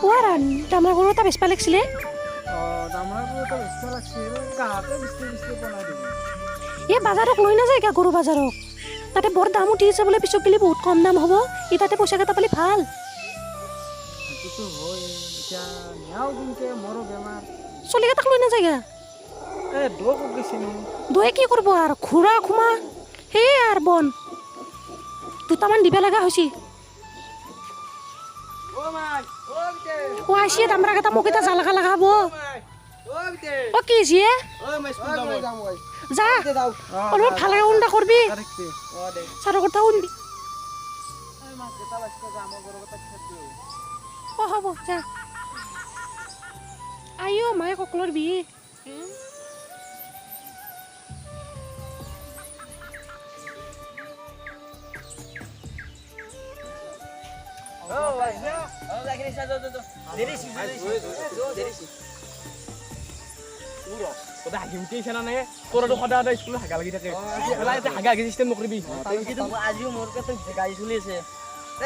ওৰা দামাৰ গৰু এটা বেচবা লাগিছিলে এই বাজাৰক লৈ নাযায় গা গৰু বাজাৰক তাতে বৰ দাম উঠি আছে বোলে পিছত গেলি বহুত কম দাম হ'ব ই তাতে পইচা কেইটা পালি ভাল চলিকেইটাক লৈ নাযায় গা দৈ কি কৰিব আৰু ঘোঁৰা খুমা সেয়ে আৰু বন দুটামান দিব লগা হৈছে ও আইছি দামৰা কেইটা মোক এটা জালকা লগাব ও কি যিয়ে যা অলপ ভালকে উন্দা কৰবি চাৰৰ কথা শুনবি ও হ'ব যা আইও মায়ে ককলৰ বি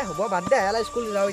হ'ব বাদ দে স্কুল যাওঁ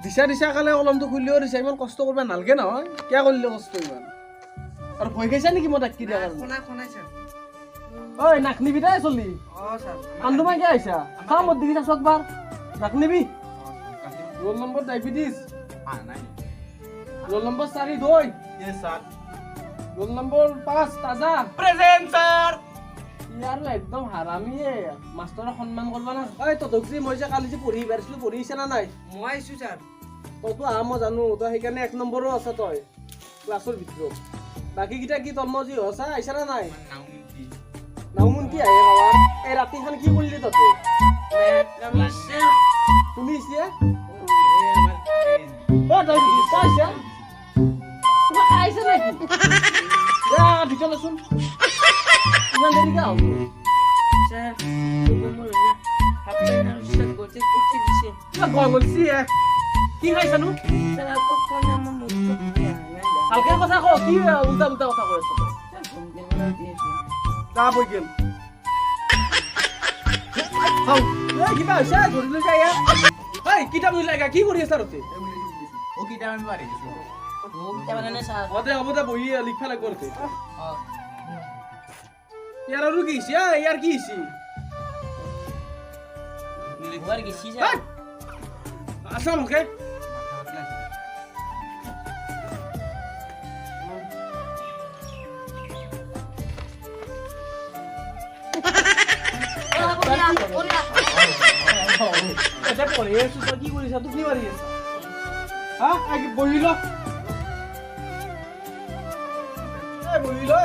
এতিয়া দিছা কালে কলমটো খুলিও দিছা ইমান কষ্ট কৰিব নালাগে নহয় কিয় কৰিলে কষ্ট ইমান আৰু ভয় খাইছা নেকি মই ডাকি দিয়া ঐ নাক নিবি দেই চলি কান্দু মাই কিয় আহিছা চা মোৰ দিবি চাচো একবাৰ নাক নিবি roll number diabetes roll number 4 দৈ ৰোল নম্বৰ 5 তাজা প্ৰেজেন্ট স্যাৰ ইয়াৰ একদম হাৰামিয়ে মাষ্টৰৰ সন্মান কৰবা না ঐ ততক যে মই যে কালি যে পঢ়ি পাৰিছিলো পঢ়িছে না নাই মই আইছো স্যাৰ তইতো মই জানো তই সেইকাৰণে 1 নম্বৰো আছে তই ক্লাছৰ ভিতৰত বাকী কিটা কি তন্ম যি হসা আইছা না নাই নাউমন্তি আহে বাবা এই ৰাতিখন কি কৰিলি ততে তুমি ইছে ও তই ইছে তুমি খাইছা নাকি যা ভিতৰলৈ চোন ইমান দেৰি কিয় হ'ল স্যার আপনার করতে দিছে গলছি কি খাইছানো স্যার কখন আমার মুখ ভালকে কথা কও কি উল্টা উল্টা কথা কৈ আছ তা বই গেল হাও এই কিবা হৈছে ধৰিলৈ যায় এই কিতাপ লৈ লাগা কি কৰি আছা ৰতে ও কি টাইম মারি ও কি মানে স্যার হতে বহি লিখা লাগ করতে ইয়ার আর কি হইছে ইয়ার কি হইছে লিখবার গেছি স্যার আসা মুখে এটা পড়ে এসে তো কি করিস তুই কি মারি আছিস হ্যাঁ আগে বইলো এই বইলো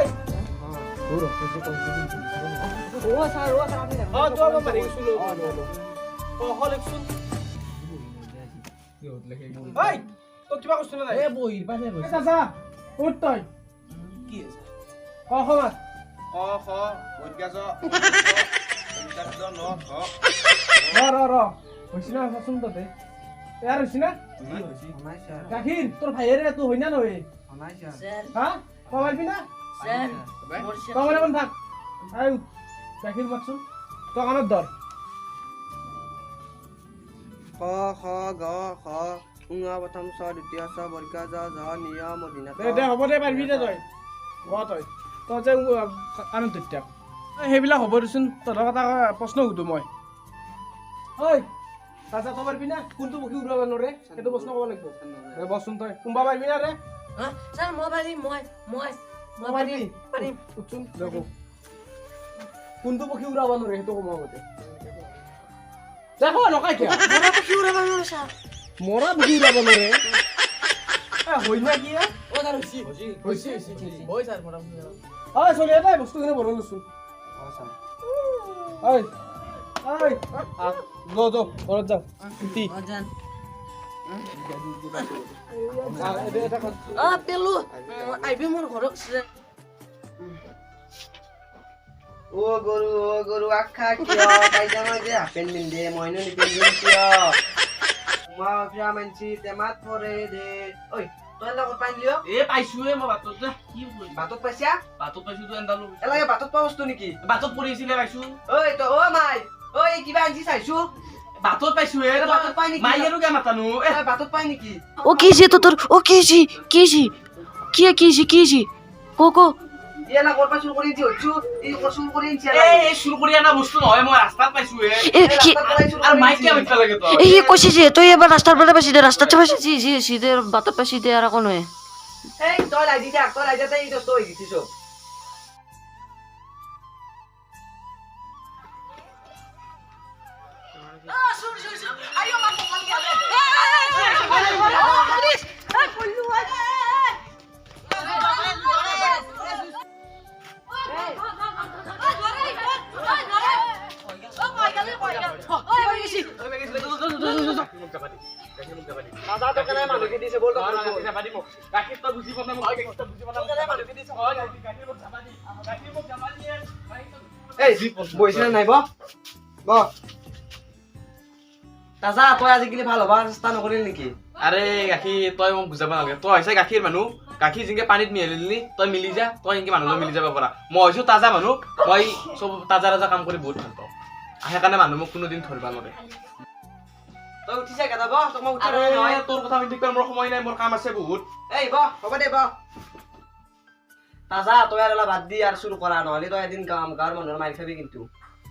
ও স্যার আপনি তো আমার বাড়ি শুনো ও হলেক শুন এই তো কিবা কষ্ট না এ বইর পাশে বই চাচা উঠ তুই কি আছে ক খমা খ বৈজ্ঞাজ র হইছি না শুন তোতে ইয়ার হইছি না গাখীৰ তোৰ ভাইয়েৰ তুই হই না নই স্যাৰ হ্যাঁ পাৰবি না স্যাৰ কমৰে কোন থাক আই গাখীৰ মাছুন তো কানত ধৰ ক খ গ খ উঙা প্ৰথম ছ দ্বিতীয় ছ বৰ্গা জ ঝ নিয় মদিনা দে হ'ব দে পাৰবি দে তই তই যে আনন্দ সেইবিলাক হ'ব দেচোন তহঁতৰ কথা প্ৰশ্ন সুধো মই ঐ তাজা তই পাৰিবি না কোনটো পক্ষী উৰাব নোৱাৰে সেইটো প্ৰশ্ন ক'ব লাগিব বচোন তই কোনবা পাৰিবি না ৰে ছাৰ মই পাৰিম মই পাৰিম উঠচোন দেখো কোনটো পক্ষী উৰাব নোৱাৰে সেইটো কম আগতে দেখো নকাই কিয় মৰা পক্ষী উৰাব নোৱাৰে ছাৰ মৰা পক্ষী উৰাব নোৱাৰে হৈ না কি হৈছে হয় ছাৰ মৰা ঐ চলি এটা বস্তুখিনি বনাই লৈছো ঐ যো ঘৰত যাওঁ পেলু আহিবি মোৰ ঘৰত ও গৰু আখা কিয় পাইজামা যে হাফেন পিন্ধে মইনো নিপিন্ধো কিয় উমা ফিৰা মানছি টেমাত পৰে দে ঐ তই লগত পাই লিও এ পাইছোৱে মই বাটত যা কি বাটত পাইছা বাটত পাইছো তো এন্দালো এলাগে বাটত পোৱা বস্তু নেকি বাটত পৰিছিলে পাইছো ঐ তই মাই ঐ কিবা আনছি চাইছো বাটত পাইছো এ বাটত পাই নেকি মাই আৰু কে মাতানো এ বাটত পাই নেকি ও কিজি তোৰ ও কিজি কি কো এলা কৰপা চুৰ কৰি আনছি হচ্ছু এই চুৰ কৰি আনছি এই চুৰ কৰি আনা বস্তু নহয় মই ৰাস্তাত পাইছো এ আৰু মাই কে মিঠা লাগে তো এই কইছে যে তুই এবার রাস্তার পরে পাশে দে রাস্তাতে পাশে জি সিধে বাতার পাশে দে আর কোন হয় এই তই লাই দিছা তই লাই যাতে এই দস্ত হৈ গিছিস দাদা তো কেনে মানুহে দিছে বল তো গাখীৰ তই বুজি পানা মই গাখীৰ বুজি পানা মানুহে দিছে হয় গাখীৰ মোক জাবা দি এই বইছে নাই ব দাদা তই আজিকালি ভাল হবা চেষ্টা নকৰিল নেকি আৰে গাখীৰ তই মোক বুজাব নালাগে তই হৈছে গাখীৰ মানুহ গাখীৰ যেনেকে পানীত মিহলিলি তই মিলি যা তই এনেকে মানুহলৈ মিলি যাব পাৰা মই হৈছো তাজা মানুহ মই চব তাজা কাম কৰি বহুত ভাল পাওঁ সেইকাৰণে মানুহ মোক কোনোদিন ধৰিব নোৱাৰে তই উঠিছা কেটা ব তোক মই উঠাব আৰে নহয় তোৰ কথা শুনি থাকিব মোৰ সময় নাই মোৰ কাম আছে বহুত এই ব হ'ব দে ব তাজা তই আৰু বাদ দি আৰু চুৰ কৰা নহ'লে তই এদিন গাঁৱৰ মানুহৰ মাৰি খাবি কিন্তু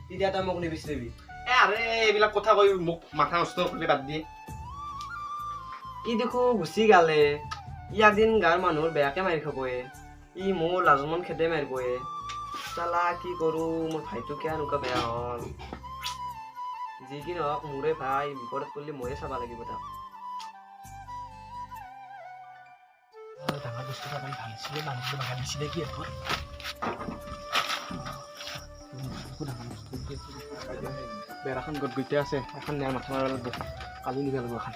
তেতিয়া তই মোক নিবিচাৰিবি এ আৰে এইবিলাক কথা কৈ মোক মাথা নষ্ট কৰি বাদ দিয়ে ই দেখো গুচি গালে ই একদিন গাঁৱৰ মানুহৰ বেয়াকে মাৰি খাবয়ে ই মোৰ লাজমন খেদে মাৰিবয়ে চালা কি কৰো মোৰ ভাইটো কিয় এনেকুৱা বেয়া হ'ল যি কি নহওক মোৰে ভাই বিপদত পৰিলে ময়ে চাব লাগিব তাক ডাঙৰ বস্তু এটা ভাল আছিলে মানুহটো বাগা দিছিলে কি এখন বেৰাখন গট গৈতে আছে এখন নেৰ মাথা মাৰিব লাগিব কালি নিব লাগিব এখন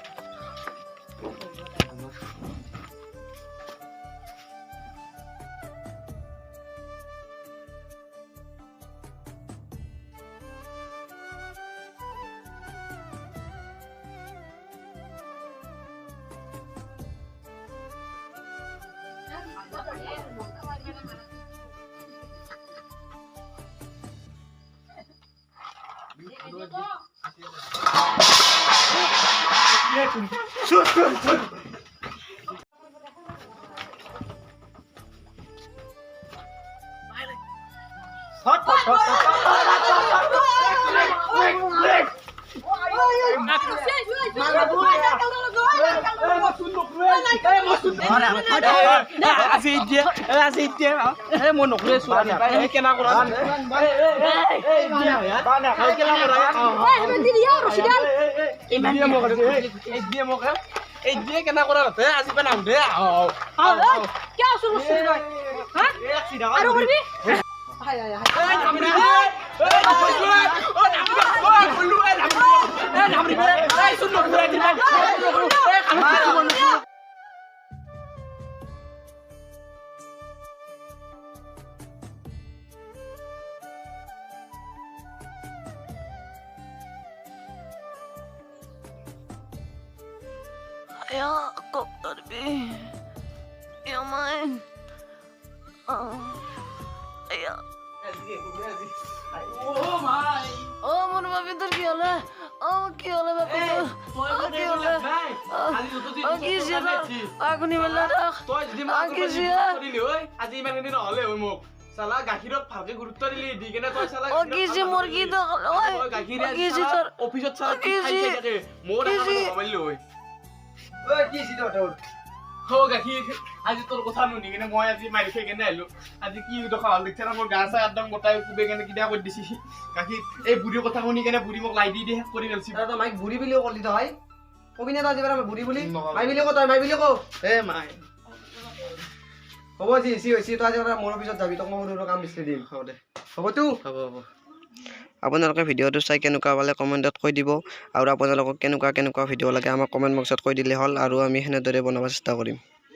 মই নকৰে চোৱা কেনা কৰা কেনা কৰা আজি পে নাম দে Ya, kok tadi? Ya main. Ya. Oh, mau babi tur kiola. Oh, kiola babi tur. Oh, kiola. Oh, kisiya. Aku ni malah. তই যদি মোক Aku siya. কৰিলি ঐ আজি ইমান দিন নহ'লে ঐ মোক চালা গাখীৰক ভালকে গুৰুত্ব দিলি দি কেনে তই চালা ও কিজি মুৰগি তো তই গাখীৰ কিজি তোৰ অফিচত চালা কি খাই খাই থাকে মোৰ এটা মানুহ কমাইলি হৈ ঐ কি ছিল তোৰ ও গাখীৰ আজি তোৰ কথা নুনি কেনে মই আজি মাৰি খাই কেনে আহিলো আজি কি দেখা হ'ল দেখছা না মোৰ গা চা একদম গোটাই কুবে কেনে কিবা কৰি দিছি গাখীৰ এই বুঢ়ীৰ কথা শুনি কেনে বুঢ়ী মোক লাই দি শেষ কৰি পেলছি তই মাইক বুঢ়ী বুলিও কলি তই কবি নে তই যিবাৰ বুঢ়ী বুলি মাই বুলি তই মাই বুলি কওঁ এ মাই হ'ব যি হৈছে তই আজি মোৰ অফিচত যাবি তোক মই সৰু সৰু কাম বিচাৰি দিম হ'ব দে হ'বতো হ'ব হ'ব আপোনালোকে ভিডিঅ'টো চাই কেনেকুৱা পালে কমেণ্টত কৈ দিব আৰু আপোনালোকক কেনেকুৱা ভিডিঅ' লাগে আমাক কমেণ্ট বক্সত কৈ দিলে হ'ল আৰু আমি সেনেদৰে বনাব চেষ্টা কৰিম